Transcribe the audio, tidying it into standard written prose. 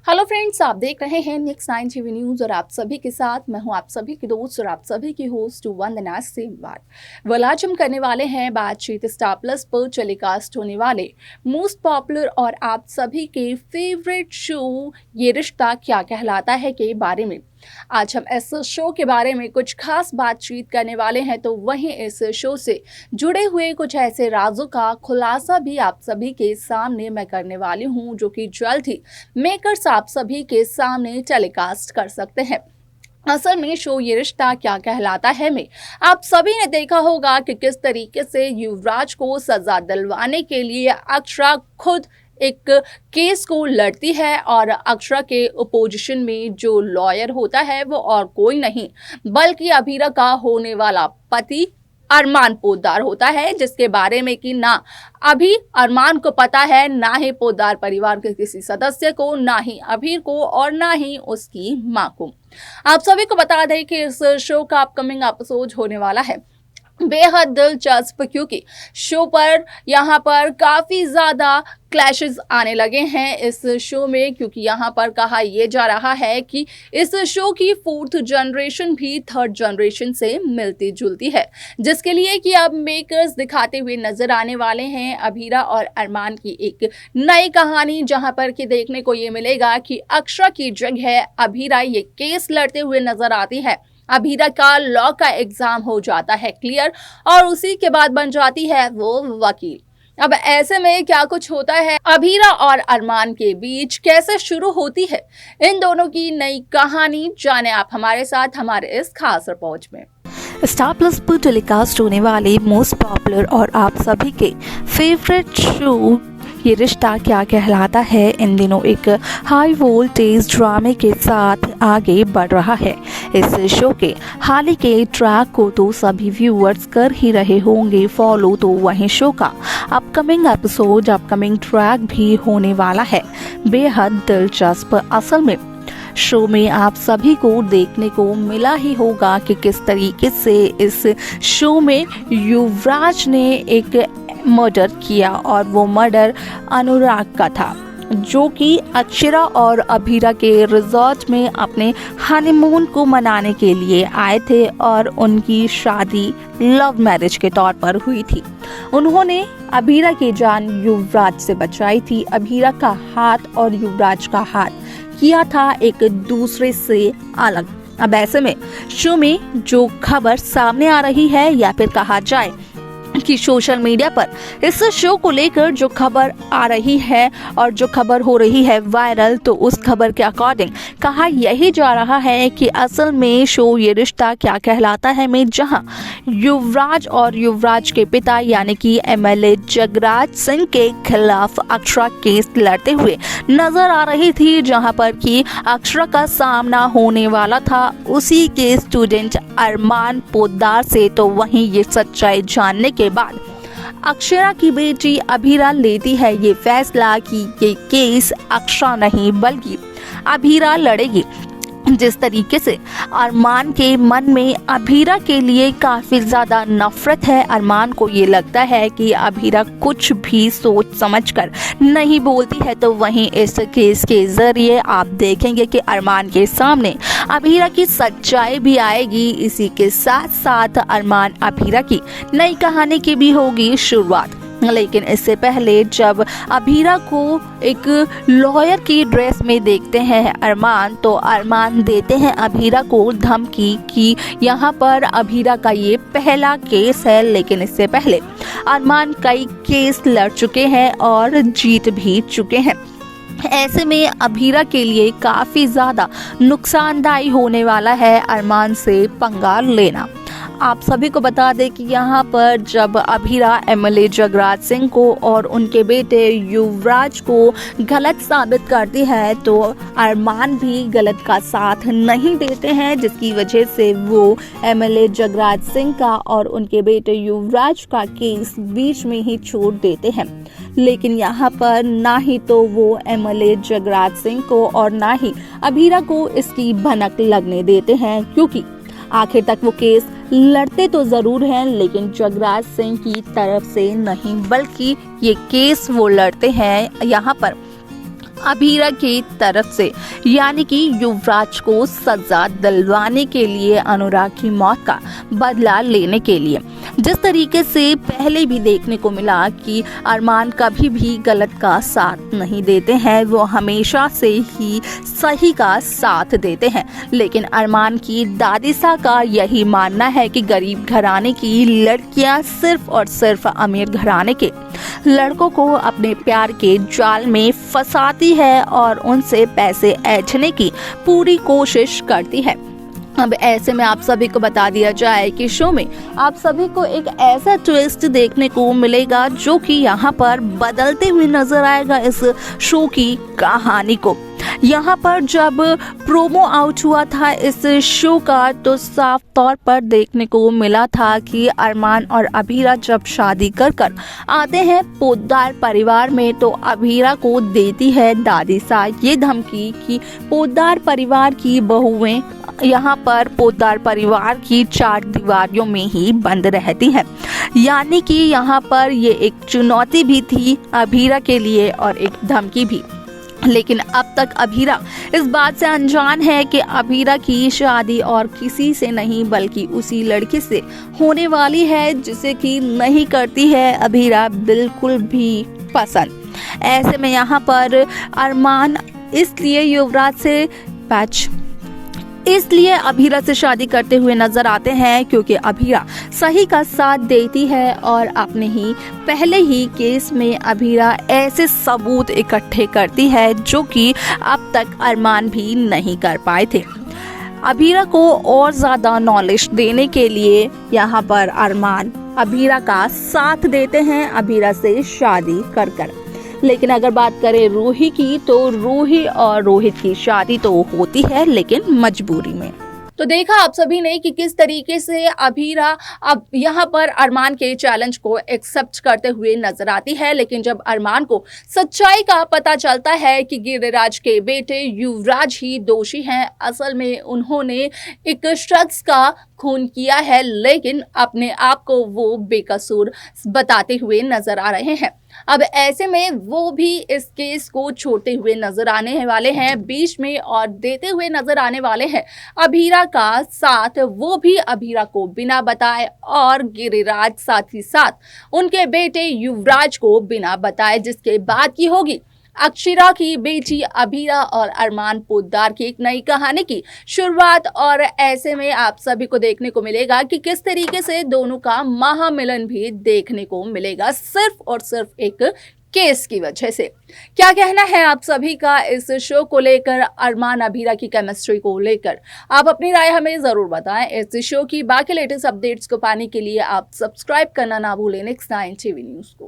Hello friends, आप देख रहे हैं नेक्स्ट 9 टीवी न्यूज़ और आप सभी के साथ मैं हूं आप सभी की दोस्त और आप सभी की होस्ट वंदना सेमवार। वेल, आज हम करने वाले हैं बातचीत स्टार प्लस पर टेलीकास्ट होने वाले मोस्ट पॉपुलर और आप सभी के फेवरेट शो ये रिश्ता क्या कहलाता है के बारे में। आज हम इस शो के बारे में कुछ खास बातचीत करने वाले हैं, तो वहीं इस शो से जुड़े हुए कुछ ऐसे राजों का खुलासा भी आप सभी के सामने मैं करने वाली हूं, जो कि जल्द ही मेकर्स आप सभी के सामने टेलीकास्ट कर सकते हैं। असल में शो ये रिश्ता क्या कहलाता है में आप सभी ने देखा होगा कि किस तरीके से युवराज को सजा दिलवाने के लिए अक्षरा खुद एक केस को लड़ती है और अक्षरा के अपोजिशन में जो लॉयर होता है वो और कोई नहीं बल्कि अभीरा का होने वाला पति अरमान पोद्दार होता है, जिसके बारे में कि ना अभी अरमान को पता है, ना ही पोद्दार परिवार के किसी सदस्य को, ना ही अभीर को और ना ही उसकी मां को। आप सभी को बता दें कि इस शो का अपकमिंग एपिसोड होने वाला है बेहद दिलचस्प, क्योंकि शो पर यहाँ पर काफ़ी ज़्यादा क्लैशेस आने लगे हैं इस शो में, क्योंकि यहाँ पर कहा यह जा रहा है कि इस शो की 4th जनरेशन भी 3rd जनरेशन से मिलती जुलती है, जिसके लिए कि अब मेकर्स दिखाते हुए नजर आने वाले हैं अभीरा और अरमान की एक नई कहानी, जहाँ पर कि देखने को ये मिलेगा कि अक्षरा की जगह अभीरा ये केस लड़ते हुए नजर आती है। अभीरा का लॉ का एग्जाम हो जाता है क्लियर और उसी के बाद बन जाती है वो वकील। अब ऐसे में क्या कुछ होता है अभीरा और अरमान के बीच, कैसे शुरू होती है इन दोनों की नई कहानी, जाने आप हमारे साथ हमारे इस खास रिपोर्ट में। स्टार प्लस पर टेलीकास्ट होने वाले मोस्ट पॉपुलर और आप सभी के फेवरेट शो ये रिश्ता क्या कहलाता है इन दिनों एक हाई वोल्टेज ड्रामे के साथ आगे बढ़ रहा है। इस शो के हाल ही के ट्रैक को तो सभी व्यूअर्स कर ही रहे होंगे फॉलो, तो वहीं शो का अपकमिंग एपिसोड अपकमिंग ट्रैक भी होने वाला है बेहद दिलचस्प। असल में शो में आप सभी को देखने को मिला ही होगा कि किस तरीके से इस शो में युवराज ने एक मर्डर किया और वो मर्डर अनुराग का था, जो कि अक्षरा और अभीरा के रिजॉर्ट में अपने हनीमून को मनाने के लिए आए थे और उनकी शादी लव मैरिज के तौर पर हुई थी। उन्होंने अभीरा की जान युवराज से बचाई थी। अभीरा का हाथ और युवराज का हाथ किया था एक दूसरे से अलग। अब ऐसे में शो में जो खबर सामने आ रही है, या फिर कहा जाए कि सोशल मीडिया पर इस शो को लेकर जो खबर आ रही है और जो खबर हो रही है वायरल, तो उस खबर के अकॉर्डिंग कहा यही जा रहा है कि असल में शो ये रिश्ता क्या कहलाता है में जहां युवराज और युवराज के पिता यानी कि एमएलए जगराज सिंह के खिलाफ अक्षरा केस लड़ते हुए नजर आ रही थी, जहां पर कि अक्षरा का सामना होने वाला था उसी के स्टूडेंट अरमान पोद्दार से। तो वहीं ये सच्चाई जानने के बाद अक्षरा की बेटी अभीरा लेती है ये फैसला कि ये केस अक्षरा नहीं बल्कि अभीरा लड़ेगी। जिस तरीके से अरमान के मन में अभीरा के लिए काफ़ी ज़्यादा नफरत है, अरमान को ये लगता है कि अभीरा कुछ भी सोच समझकर नहीं बोलती है, तो वहीं इस केस के ज़रिए आप देखेंगे कि अरमान के सामने अभीरा की सच्चाई भी आएगी। इसी के साथ साथ अरमान अभीरा की नई कहानी की भी होगी शुरुआत। लेकिन इससे पहले जब अभीरा को एक लॉयर की ड्रेस में देखते हैं अरमान, तो अरमान देते हैं अभीरा को धमकी कि यहाँ पर अभीरा का ये पहला केस है। लेकिन इससे पहले अरमान कई केस लड़ चुके हैं और जीत भी चुके हैं। ऐसे में अभीरा के लिए काफ़ी ज़्यादा नुकसानदायी होने वाला है अरमान से पंगा लेना। आप सभी को बता दें कि यहाँ पर जब अभीरा एमएलए जगराज सिंह को और उनके बेटे युवराज को गलत साबित करती है, तो अरमान भी गलत का साथ नहीं देते हैं, जिसकी वजह से वो एमएलए जगराज सिंह का और उनके बेटे युवराज का केस बीच में ही छोड़ देते हैं। लेकिन यहाँ पर ना ही तो वो एमएलए जगराज सिंह को और ना ही अभीरा को इसकी भनक लगने देते हैं, क्योंकि आखिर तक वो केस लड़ते तो जरूर हैं लेकिन जगराज सिंह की तरफ से नहीं, बल्कि ये केस वो लड़ते हैं यहाँ पर अभीरा की तरफ से, यानी कि युवराज को सजा दिलवाने के लिए, अनुराग की मौत का बदला लेने के लिए। जिस तरीके से पहले भी देखने को मिला कि अरमान कभी भी गलत का साथ नहीं देते हैं, वो हमेशा से ही सही का साथ देते हैं। लेकिन अरमान की दादिसा का यही मानना है कि गरीब घराने की लड़कियां सिर्फ और सिर्फ अमीर घराने के लड़कों को अपने प्यार के जाल में फंसाती है और उनसे पैसे ऐंठने की पूरी कोशिश करती है। अब ऐसे में आप सभी को बता दिया जाए कि शो में आप सभी को एक ऐसा ट्विस्ट देखने को मिलेगा जो कि यहाँ पर बदलते हुए नजर आएगा इस शो की कहानी को। यहाँ पर जब प्रोमो आउट हुआ था इस शो का, तो साफ तौर पर देखने को मिला था कि अरमान और अभीरा जब शादी कर आते हैं पोद्दार परिवार में, तो अभीरा को देती है दादिसा ये धमकी कि पोद्दार परिवार की बहुएं यहाँ पर पोद्दार परिवार की चार दीवारियों में ही बंद रहती हैं। यानी कि यहाँ पर ये एक चुनौती भी थी अभीरा के लिए और एक धमकी भी। लेकिन अब तक अभीरा इस बात से अनजान है कि अभीरा की शादी और किसी से नहीं बल्कि उसी लड़के से होने वाली है जिसे कि नहीं करती है अभीरा बिल्कुल भी पसंद। ऐसे में यहाँ पर अरमान इसलिए अभीरा से शादी करते हुए नजर आते हैं क्योंकि अभीरा सही का साथ देती है और अपने ही पहले ही केस में अभीरा ऐसे सबूत इकट्ठे करती है जो कि अब तक अरमान भी नहीं कर पाए थे। अभीरा को और ज़्यादा नॉलेज देने के लिए यहाँ पर अरमान अभीरा का साथ देते हैं अभीरा से शादी कर। लेकिन अगर बात करें रूही की, तो रूही और रोहित की शादी तो होती है लेकिन मजबूरी में। तो देखा आप सभी ने कि किस तरीके से अभीरा अब यहाँ पर अरमान के चैलेंज को एक्सेप्ट करते हुए नजर आती है। लेकिन जब अरमान को सच्चाई का पता चलता है कि गिरिराज के बेटे युवराज ही दोषी हैं, असल में उन्होंने एक शख्स का खून किया है, लेकिन अपने आप को वो बेकसूर बताते हुए नजर आ रहे हैं। अब ऐसे में वो भी इस केस को छोड़ते हुए नजर आने वाले हैं बीच में और देते हुए नजर आने वाले हैं अभीरा का साथ। वो भी अभीरा को बिना बताए और गिरिराज साथ ही साथ उनके बेटे युवराज को बिना बताए, जिसके बाद की होगी अक्षरा की बेटी अभीरा और अरमान पोद्दार की एक नई कहानी की शुरुआत। और ऐसे में आप सभी को देखने को मिलेगा कि किस तरीके से दोनों का महामिलन भी देखने को मिलेगा सिर्फ और सिर्फ एक केस की वजह से। क्या कहना है आप सभी का इस शो को लेकर, अरमान अभीरा की केमिस्ट्री को लेकर? आप अपनी राय हमें जरूर बताएं। इस शो की बाकी लेटेस्ट अपडेट्स को पाने के लिए आप सब्सक्राइब करना ना भूलें नेक्स्ट 9 टीवी न्यूज़ को।